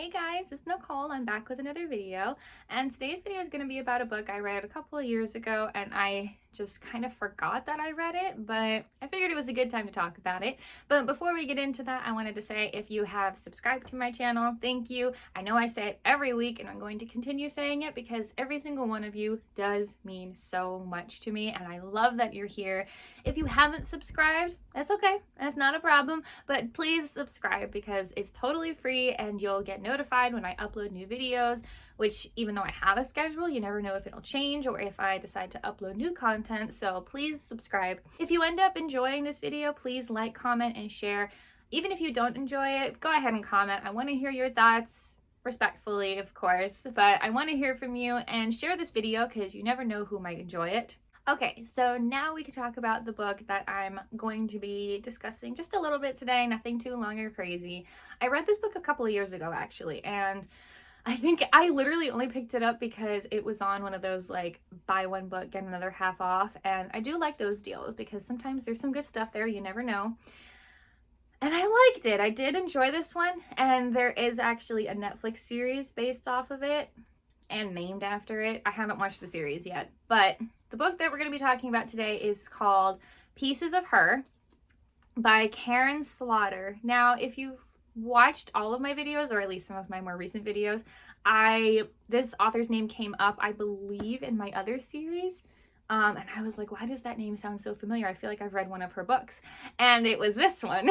Hey guys, it's Nicole. I'm back with another video, and today's video is going to be about a book I read a couple of years ago, and I just kind of forgot that I read it, but I figured it was a good time to talk about it. But before we get into that, I wanted to say if you have subscribed to my channel, thank you. I know I say it every week, and I'm going to continue saying it because every single one of you does mean so much to me, and I love that you're here. If you haven't subscribed, that's okay. That's not a problem, but please subscribe because it's totally free and you'll get notified when I upload new videos, which even though I have a schedule, you never know if it'll change or if I decide to upload new content, so please subscribe. If you end up enjoying this video, please like, comment, and share. Even if you don't enjoy it, go ahead and comment. I want to hear your thoughts, respectfully, of course, but I want to hear from you, and share this video because you never know who might enjoy it. Okay, so now we can talk about the book that I'm going to be discussing just a little bit today, nothing too long or crazy. I read this book a couple of years ago, actually, and I think I literally only picked it up because it was on one of those like buy one book, get another half off, and I do like those deals because sometimes there's some good stuff there, you never know. And I liked it. I did enjoy this one, and there is actually a Netflix series based off of it and named after it. I haven't watched the series yet, but the book that we're going to be talking about today is called Pieces of Her by Karin Slaughter. Now, if you've watched all of my videos, or at least some of my more recent videos, this author's name came up, I believe, in my other series. And I was like, why does that name sound so familiar? I feel like I've read one of her books. And it was this one.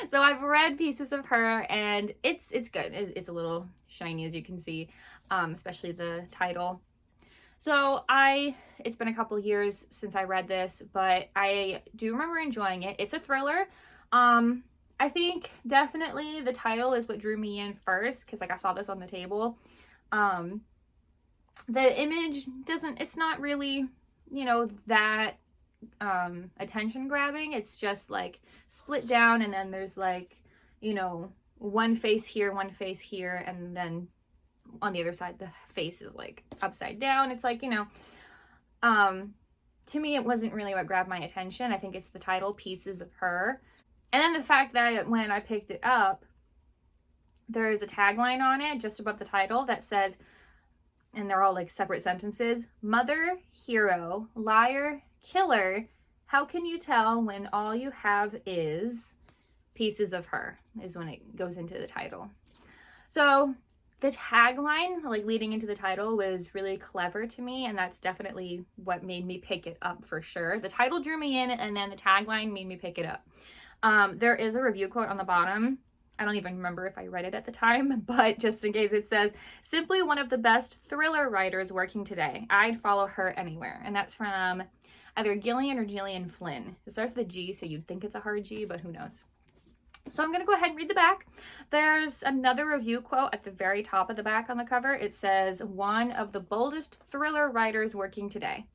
So I've read Pieces of Her, and it's good. It's a little shiny, as you can see, especially the title. So it's been a couple years since I read this, but I do remember enjoying it. It's a thriller. I think definitely the title is what drew me in first, because like I saw this on the table. The image it's not really, that attention grabbing. It's just like split down, and then there's like, one face here, and then on the other side the face is like upside down. It's like, to me it wasn't really what grabbed my attention. I think it's the title, Pieces of Her. And then the fact that when I picked it up, there's a tagline on it just above the title that says, and they're all like separate sentences, "Mother, hero, liar, killer, how can you tell when all you have is pieces of her," is when it goes into the title. So the tagline, like leading into the title, was really clever to me, and that's definitely what made me pick it up for sure. The title drew me in, and then the tagline made me pick it up. There is a review quote on the bottom. I don't even remember if I read it at the time, but just in case, it says, "Simply one of the best thriller writers working today. I'd follow her anywhere." And that's from either Gillian or Gillian Flynn. It starts with a G, so you'd think it's a hard G, but who knows. So I'm going to go ahead and read the back. There's another review quote at the very top of the back on the cover. It says, "One of the boldest thriller writers working today."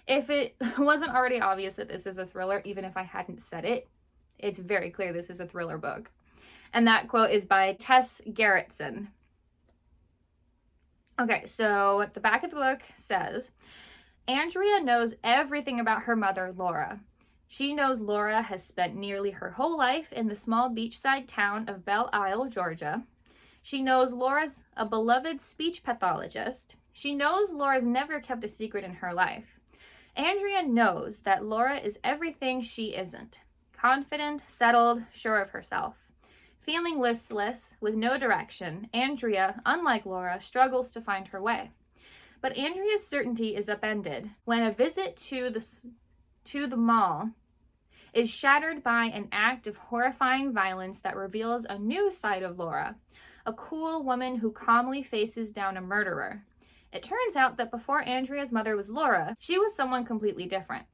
If it wasn't already obvious that this is a thriller, even if I hadn't said it, it's very clear this is a thriller book. And that quote is by Tess Gerritsen. Okay, so the back of the book says, "Andrea knows everything about her mother, Laura. She knows Laura has spent nearly her whole life in the small beachside town of Belle Isle, Georgia. She knows Laura's a beloved speech pathologist. She knows Laura's never kept a secret in her life. Andrea knows that Laura is everything she isn't. Confident, settled, sure of herself. Feeling listless, with no direction, Andrea, unlike Laura, struggles to find her way. But Andrea's certainty is upended when a visit to the mall is shattered by an act of horrifying violence that reveals a new side of Laura, a cool woman who calmly faces down a murderer. It turns out that before Andrea's mother was Laura, she was someone completely different.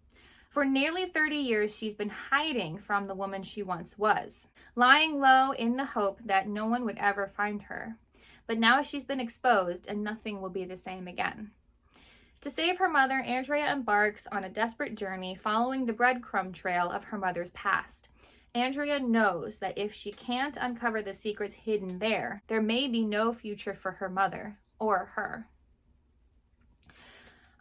For nearly 30 years, she's been hiding from the woman she once was, lying low in the hope that no one would ever find her. But now she's been exposed, and nothing will be the same again. To save her mother, Andrea embarks on a desperate journey following the breadcrumb trail of her mother's past. Andrea knows that if she can't uncover the secrets hidden there may be no future for her mother or her."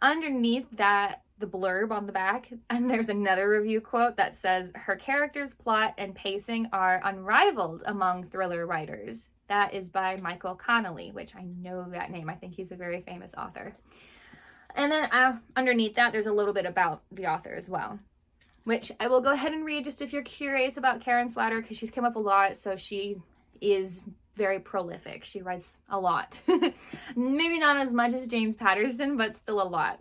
Underneath that, the blurb on the back, and there's another review quote that says, "Her character's plot and pacing are unrivaled among thriller writers. That is by Michael Connelly, which I know that name. I think he's a very famous author. And then underneath that, there's a little bit about the author as well, which I will go ahead and read just if you're curious about Karin Slaughter, because she's come up a lot. So she is very prolific. She writes a lot. Maybe not as much as James Patterson, but still a lot.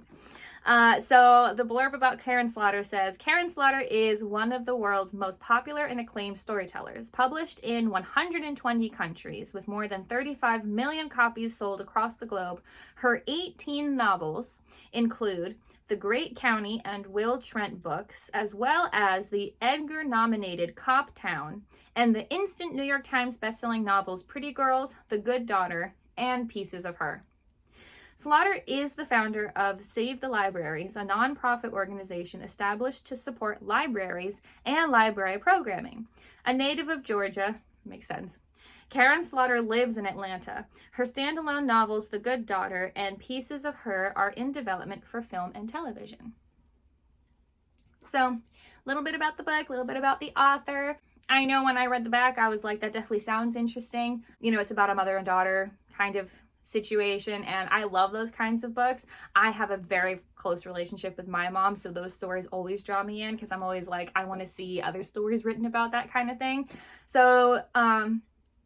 So the blurb about Karin Slaughter says, Karin Slaughter is one of the world's most popular and acclaimed storytellers, published in 120 countries with more than 35 million copies sold across the globe. Her 18 novels include the Great County and Will Trent books, as well as the Edgar-nominated Cop Town and the instant New York Times bestselling novels Pretty Girls, The Good Daughter, and Pieces of Her. Slaughter is the founder of Save the Libraries, a nonprofit organization established to support libraries and library programming. A native of Georgia, makes sense, Karin Slaughter lives in Atlanta. Her standalone novels, The Good Daughter and Pieces of Her, are in development for film and television. So, a little bit about the book, a little bit about the author. I know when I read the back, I was like, that definitely sounds interesting. You know, it's about a mother and daughter kind of situation, and I love those kinds of books. I have a very close relationship with my mom, so those stories always draw me in because I'm always like, I want to see other stories written about that kind of thing. So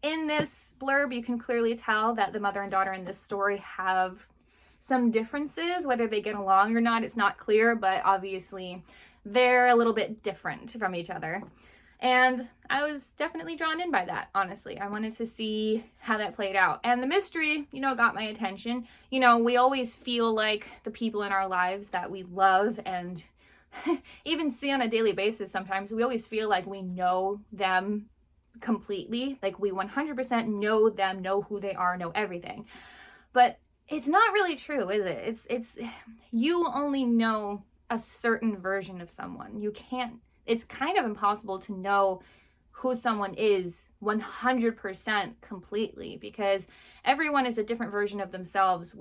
in this blurb, you can clearly tell that the mother and daughter in this story have some differences. Whether they get along or not, it's not clear, but obviously they're a little bit different from each other. And I was definitely drawn in by that, honestly. I wanted to see how that played out. And the mystery, you know, got my attention. You know, we always feel like the people in our lives that we love and even see on a daily basis sometimes, we always feel like we know them completely. Like we 100% know them, know who they are, know everything. But it's not really true, is it? It's you only know a certain version of someone. You can't. It's kind of impossible to know who someone is 100% completely because everyone is a different version of themselves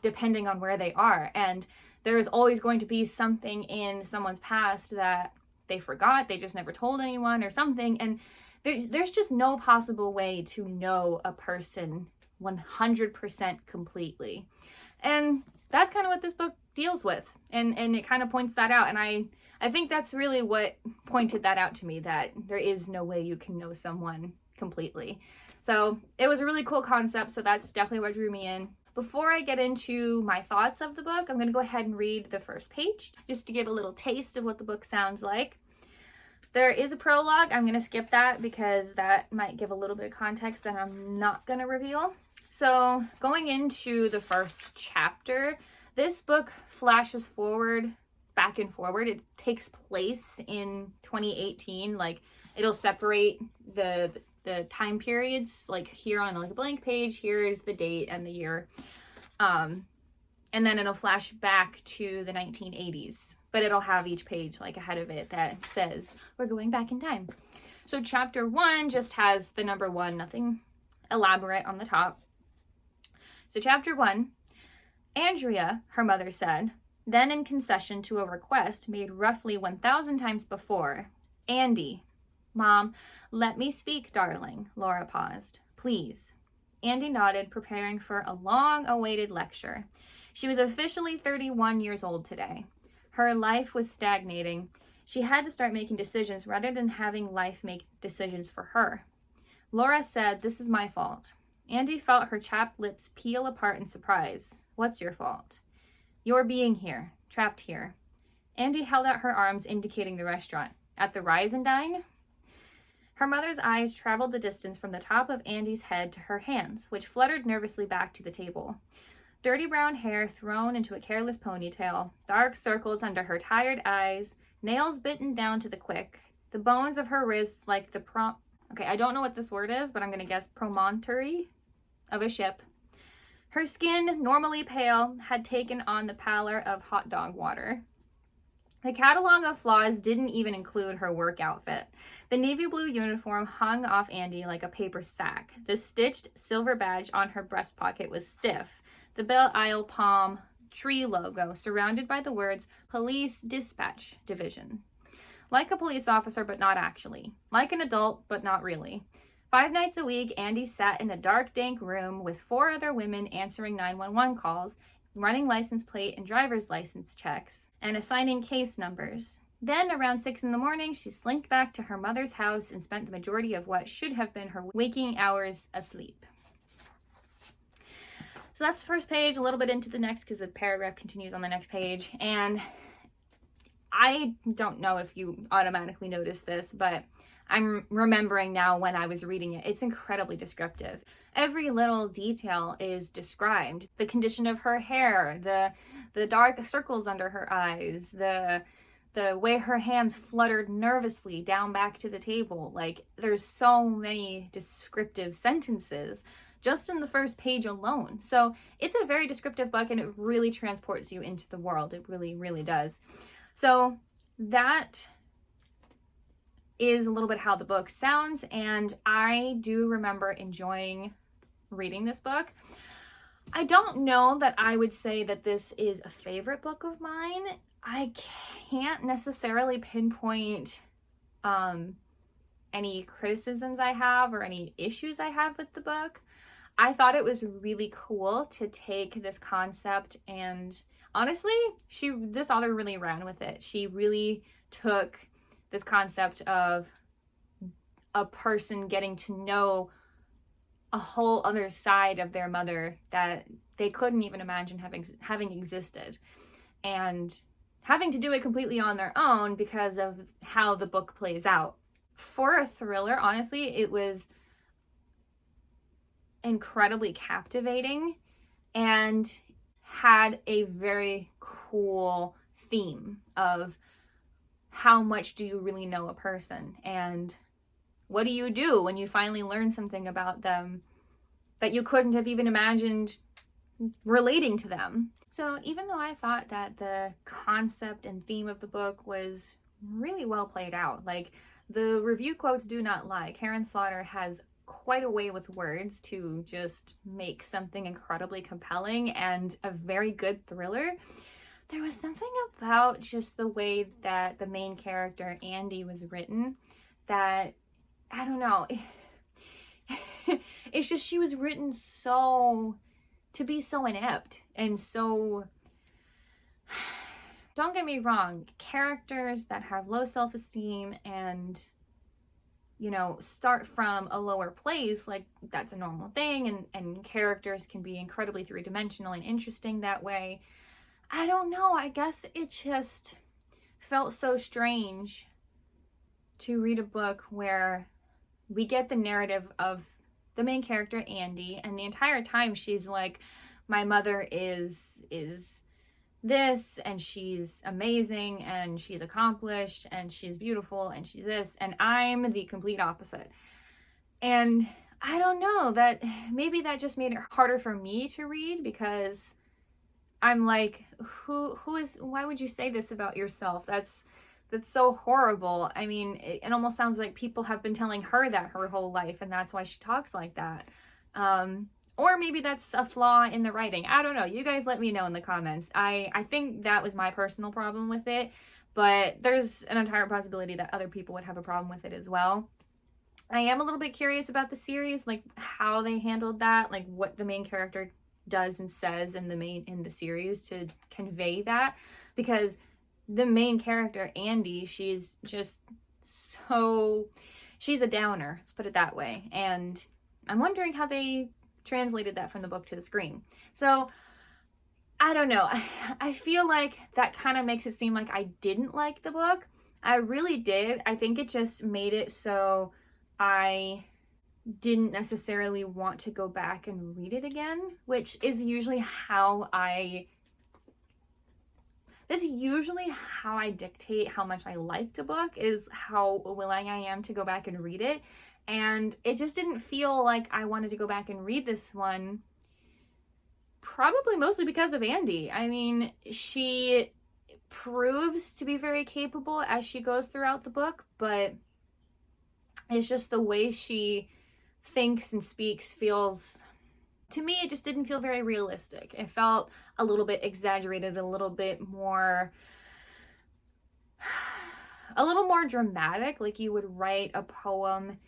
depending on where they are. And there's always going to be something in someone's past that they forgot, they just never told anyone or something. And there's just no possible way to know a person 100% completely. And that's kind of what this book deals with. And it kind of points that out. And I think that's really what pointed that out to me, that there is no way you can know someone completely. So it was a really cool concept, so that's definitely what drew me in. Before I get into my thoughts of the book, I'm going to go ahead and read the first page, just to give a little taste of what the book sounds like. There is a prologue. I'm going to skip that because that might give a little bit of context that I'm not going to reveal. So going into the first chapter, this book flashes forward, back and forward. It takes place in 2018. Like it'll separate the time periods, like here on like a blank page, here is the date and the year. And then it'll flash back to the 1980s, but it'll have each page like ahead of it that says we're going back in time. So chapter 1 just has the number 1, nothing elaborate on the top. So chapter 1, Andrea, her mother said, then in concession to a request made roughly 1,000 times before, Andy. Mom, let me speak, darling. Laura paused. Please. Andy nodded, preparing for a long-awaited lecture. She was officially 31 years old today. Her life was stagnating. She had to start making decisions rather than having life make decisions for her. Laura said, this is my fault. Andy felt her chapped lips peel apart in surprise. What's your fault? You're being here, trapped here. Andy held out her arms, indicating the restaurant. At the Rise and Dine? Her mother's eyes traveled the distance from the top of Andy's head to her hands, which fluttered nervously back to the table. Dirty brown hair thrown into a careless ponytail, dark circles under her tired eyes, nails bitten down to the quick, the bones of her wrists like the I don't know what this word is, but I'm going to guess promontory of a ship. Her skin, normally pale, had taken on the pallor of hot dog water. The catalog of flaws didn't even include her work outfit. The navy blue uniform hung off Andy like a paper sack. The stitched silver badge on her breast pocket was stiff. The Belle Isle Palm tree logo surrounded by the words Police Dispatch Division. Like a police officer, but not actually. Like an adult, but not really. 5 nights a week, Andy sat in a dark, dank room with 4 other women answering 911 calls, running license plate and driver's license checks, and assigning case numbers. Then, around 6 in the morning, she slinked back to her mother's house and spent the majority of what should have been her waking hours asleep. So that's the first page, a little bit into the next because the paragraph continues on the next page. And I don't know if you automatically noticed this, but I'm remembering now when I was reading it. It's incredibly descriptive. Every little detail is described. The condition of her hair, the dark circles under her eyes, the way her hands fluttered nervously down back to the table. Like, there's so many descriptive sentences just in the first page alone. So it's a very descriptive book, and it really transports you into the world. It really, really does. So that is a little bit how the book sounds, and I do remember enjoying reading this book. I don't know that I would say that this is a favorite book of mine. I can't necessarily pinpoint any criticisms I have or any issues I have with the book. I thought it was really cool to take this concept, and honestly, this author really ran with it. She really took this concept of a person getting to know a whole other side of their mother that they couldn't even imagine having existed, and having to do it completely on their own because of how the book plays out. For a thriller, honestly, it was incredibly captivating and had a very cool theme of how much do you really know a person, and what do you do when you finally learn something about them that you couldn't have even imagined relating to them. So even though I thought that the concept and theme of the book was really well played out, like, the review quotes do not lie. Karin Slaughter has quite a way with words to just make something incredibly compelling and a very good thriller. There was something about just the way that the main character, Andy, was written that, I don't know, it's just she was written to be so inept and so, don't get me wrong, characters that have low self-esteem and, you know, start from a lower place, like, that's a normal thing, and characters can be incredibly three-dimensional and interesting that way. I don't know, I guess it just felt so strange to read a book where we get the narrative of the main character, Andy, and the entire time she's like, my mother is this, and she's amazing, and she's accomplished, and she's beautiful, and she's this, and I'm the complete opposite. And I don't know, that maybe that just made it harder for me to read, because I'm like, why would you say this about yourself? That's so horrible. I mean, it almost sounds like people have been telling her that her whole life, and that's why she talks like that. Or maybe that's a flaw in the writing. I don't know. You guys let me know in the comments. I think that was my personal problem with it, but there's an entire possibility that other people would have a problem with it as well. I am a little bit curious about the series, like how they handled that, like what the main character does and says in the series to convey that, because the main character, Andy, she's a downer, let's put it that way, and I'm wondering how they translated that from the book to the screen. So I don't know, I feel like that kind of makes it seem like I didn't like the book. I really did. I think it just made it so I didn't necessarily want to go back and read it again, which is usually how I dictate how much I liked a book, is how willing I am to go back and read it. And it just didn't feel like I wanted to go back and read this one, probably mostly because of Andy. I mean, she proves to be very capable as she goes throughout the book, but it's just the way she thinks and speaks feels, to me, it just didn't feel very realistic. It felt a little bit exaggerated, a little more dramatic, like you would write a poem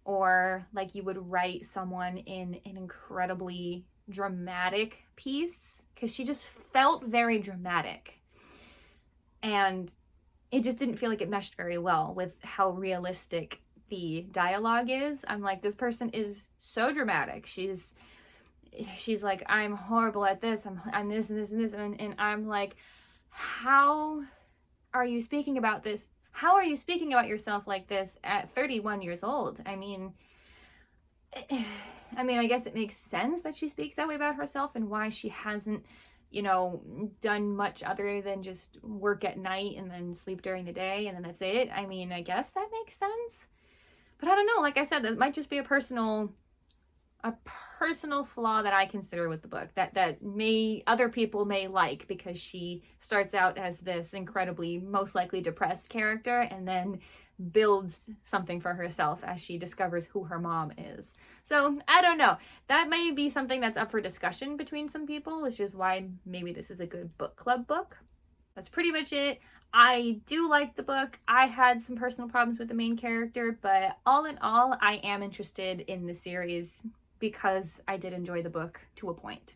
or like you would write someone in an incredibly dramatic piece, because she just felt very dramatic. And it just didn't feel like it meshed very well with how realistic the dialogue is. I'm like, this person is so dramatic. She's like, I'm horrible at this, I'm this and this and this, and I'm like, how are you speaking about this? How are you speaking about yourself like this at 31 years old? I mean, I guess it makes sense that she speaks that way about herself and why she hasn't, you know, done much other than just work at night and then sleep during the day and then that's it. I mean, I guess that makes sense. But I don't know, like I said, that might just be a personal flaw that I consider with the book that other people may like, because she starts out as this incredibly, most likely depressed character and then builds something for herself as she discovers who her mom is. So I don't know, that may be something that's up for discussion between some people, which is why maybe this is a good book club book. That's pretty much it. I do like the book. I had some personal problems with the main character, but all in all, I am interested in the series because I did enjoy the book to a point.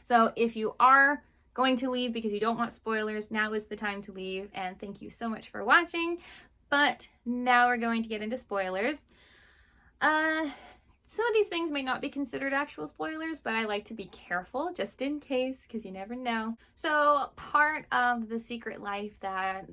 So if you are going to leave because you don't want spoilers, now is the time to leave, and thank you so much for watching. But now we're going to get into spoilers. Some of these things may not be considered actual spoilers, but I like to be careful just in case, because you never know. So part of the secret life that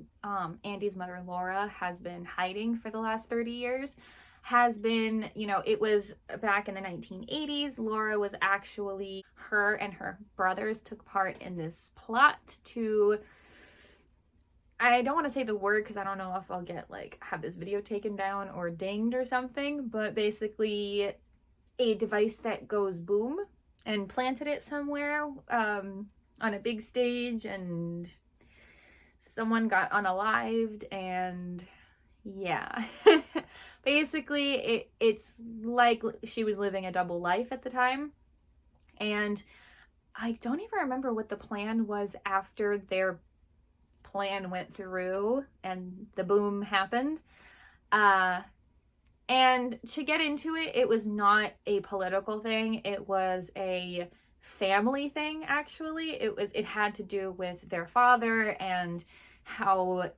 Andy's mother Laura has been hiding for the last 30 years has been, you know, it was back in the 1980s. Laura was actually, her and her brothers took part in this plot to, I don't want to say the word because I don't know if I'll get like have this video taken down or dinged or something, but basically a device that goes boom, and planted it somewhere on a big stage, and someone got unalived, and yeah. Basically it's like she was living a double life at the time, and I don't even remember what the plan was after their plan went through and the boom happened. And to get into it, it was not a political thing. It was a family thing, actually. It had to do with their father and how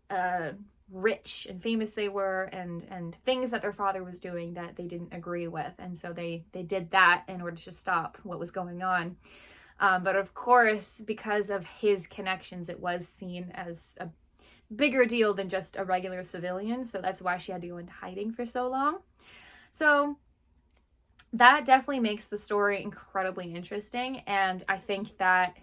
rich and famous they were, and things that their father was doing that they didn't agree with. And so they did that in order to stop what was going on. But of course, because of his connections, it was seen as a bigger deal than just a regular civilian. So that's why she had to go into hiding for so long. So that definitely makes the story incredibly interesting. And I think that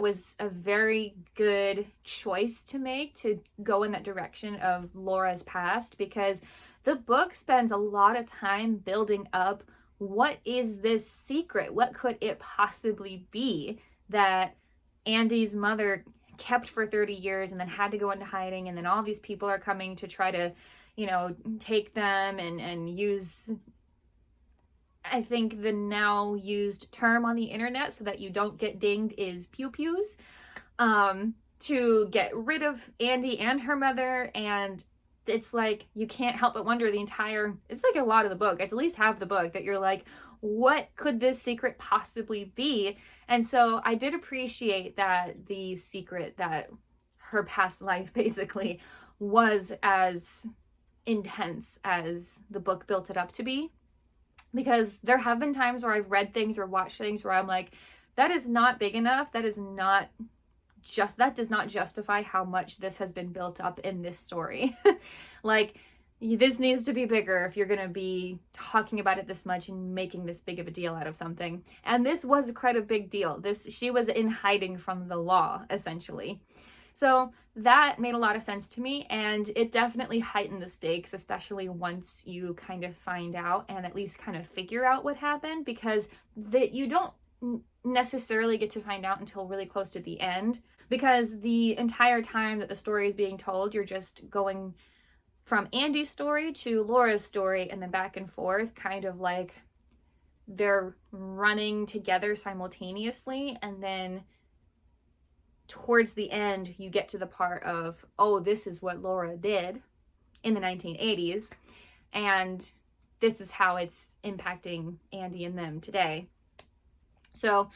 was a very good choice to make, to go in that direction of Laura's past, because the book spends a lot of time building up what is this secret? What could it possibly be that Andy's mother kept for 30 years and then had to go into hiding, and then all these people are coming to try to, you know, take them and use, I think the now used term on the internet so that you don't get dinged is pew-pews, to get rid of Andy and her mother. And it's like, you can't help but wonder it's like a lot of the book, it's at least half the book, that you're like, what could this secret possibly be? And so I did appreciate that the secret, that her past life basically was as intense as the book built it up to be. Because there have been times where I've read things or watched things where I'm like, that is not big enough, that does not justify how much this has been built up in this story. Like, this needs to be bigger if you're gonna be talking about it this much and making this big of a deal out of something. And this was quite a big deal. She was in hiding from the law, essentially. So that made a lot of sense to me, and it definitely heightened the stakes, especially once you kind of find out and at least kind of figure out what happened, because you don't necessarily get to find out until really close to the end, because the entire time that the story is being told, you're just going from Andy's story to Laura's story and then back and forth, kind of like they're running together simultaneously. And then towards the end, you get to the part of, oh, this is what Laura did in the 1980s. And this is how it's impacting Andy and them today. So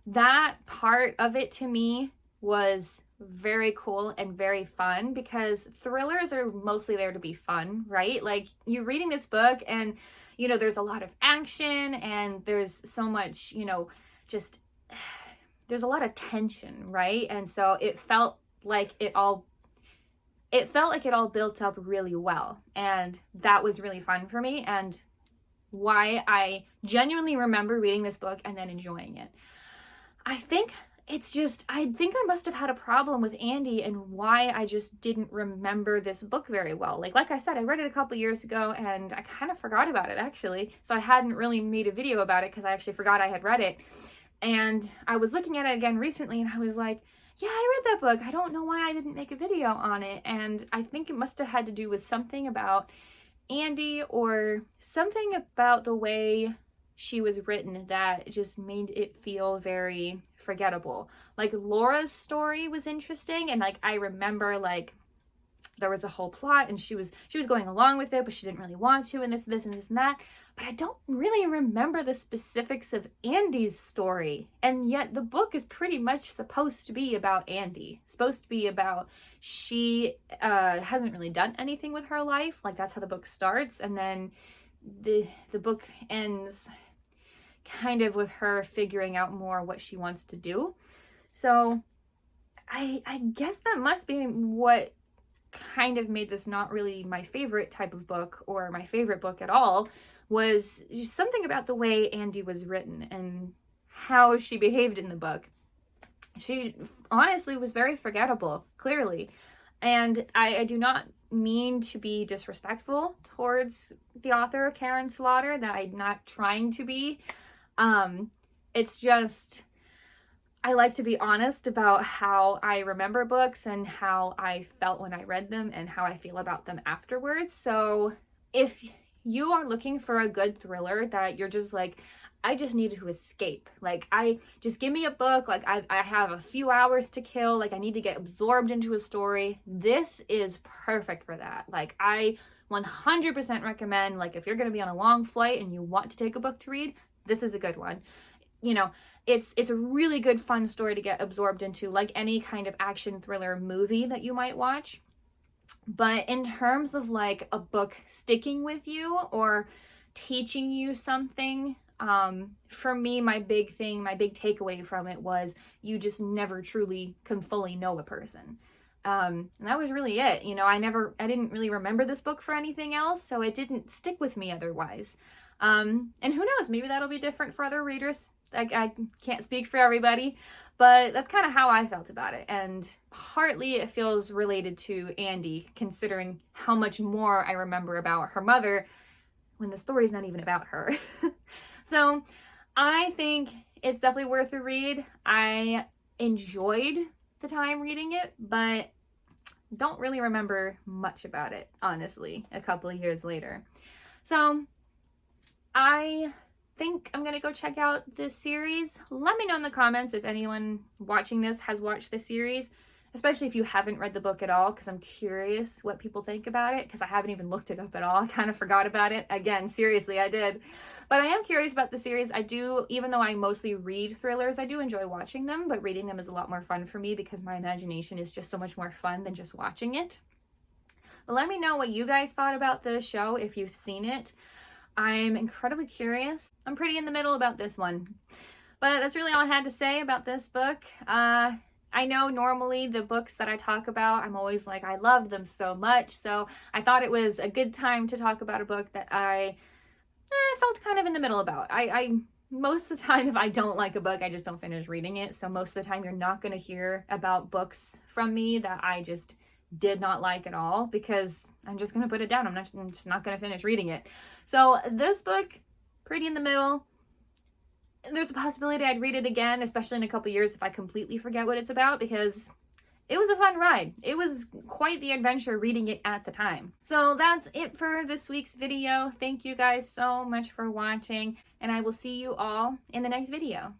that part of it to me was very cool and very fun, because thrillers are mostly there to be fun, right? Like, you're reading this book and, you know, there's a lot of action and there's so much, you know, just there's a lot of tension, right? And so it felt like it all built up really well, and that was really fun for me, and why I genuinely remember reading this book and then enjoying it. I think I must have had a problem with Andy and why I just didn't remember this book very well. Like I said, I read it a couple years ago and I kind of forgot about it, actually. So I hadn't really made a video about it because I actually forgot I had read it. And I was looking at it again recently and I was like, yeah, I read that book. I don't know why I didn't make a video on it. And I think it must have had to do with something about Andy or something about the way she was written that just made it feel very forgettable. Like, Laura's story was interesting, and like I remember like there was a whole plot and she was going along with it, but she didn't really want to, and this and that. But I don't really remember the specifics of Andy's story. And yet the book is pretty much supposed to be about Andy. It's supposed to be about she hasn't really done anything with her life. Like, that's how the book starts. And then the book ends kind of with her figuring out more what she wants to do. So I guess that must be what kind of made this not really my favorite type of book, or my favorite book at all, was just something about the way Andy was written and how she behaved in the book. She honestly was very forgettable, clearly. And I do not mean to be disrespectful towards the author, Karin Slaughter, that I'm not trying to be. It's just, I like to be honest about how I remember books and how I felt when I read them and how I feel about them afterwards. So if you are looking for a good thriller that you're just like, I just need to escape, like, I just give me a book, like I have a few hours to kill, like I need to get absorbed into a story, this is perfect for that. Like, I 100% recommend, like, if you're going to be on a long flight and you want to take a book to read, this is a good one. You know, it's a really good fun story to get absorbed into, like any kind of action thriller movie that you might watch. But in terms of like a book sticking with you or teaching you something, for me, my big takeaway from it was you just never truly can fully know a person. And that was really it. You know, I didn't really remember this book for anything else, so it didn't stick with me otherwise. And who knows, maybe that'll be different for other readers. I can't speak for everybody, but that's kind of how I felt about it. And partly it feels related to Andy, considering how much more I remember about her mother when the story's not even about her. So I think it's definitely worth a read. I enjoyed the time reading it, but don't really remember much about it, honestly, a couple of years later. So I think I'm gonna go check out this series. Let me know in the comments if anyone watching this has watched this series, especially if you haven't read the book at all, because I'm curious what people think about it, because I haven't even looked it up at all. I kind of forgot about it. Again, seriously, I did. But I am curious about the series. I do, even though I mostly read thrillers, I do enjoy watching them, but reading them is a lot more fun for me because my imagination is just so much more fun than just watching it. But let me know what you guys thought about the show if you've seen it. I'm incredibly curious. I'm pretty in the middle about this one. But that's really all I had to say about this book. I know normally the books that I talk about, I'm always like, I love them so much. So I thought it was a good time to talk about a book that I felt kind of in the middle about. I most of the time, if I don't like a book, I just don't finish reading it. So most of the time, you're not going to hear about books from me that I just did not like at all, because I'm just going to put it down. I'm just not going to finish reading it. So this book, pretty in the middle. There's a possibility I'd read it again, especially in a couple years if I completely forget what it's about, because it was a fun ride. It was quite the adventure reading it at the time. So that's it for this week's video. Thank you guys so much for watching, and I will see you all in the next video.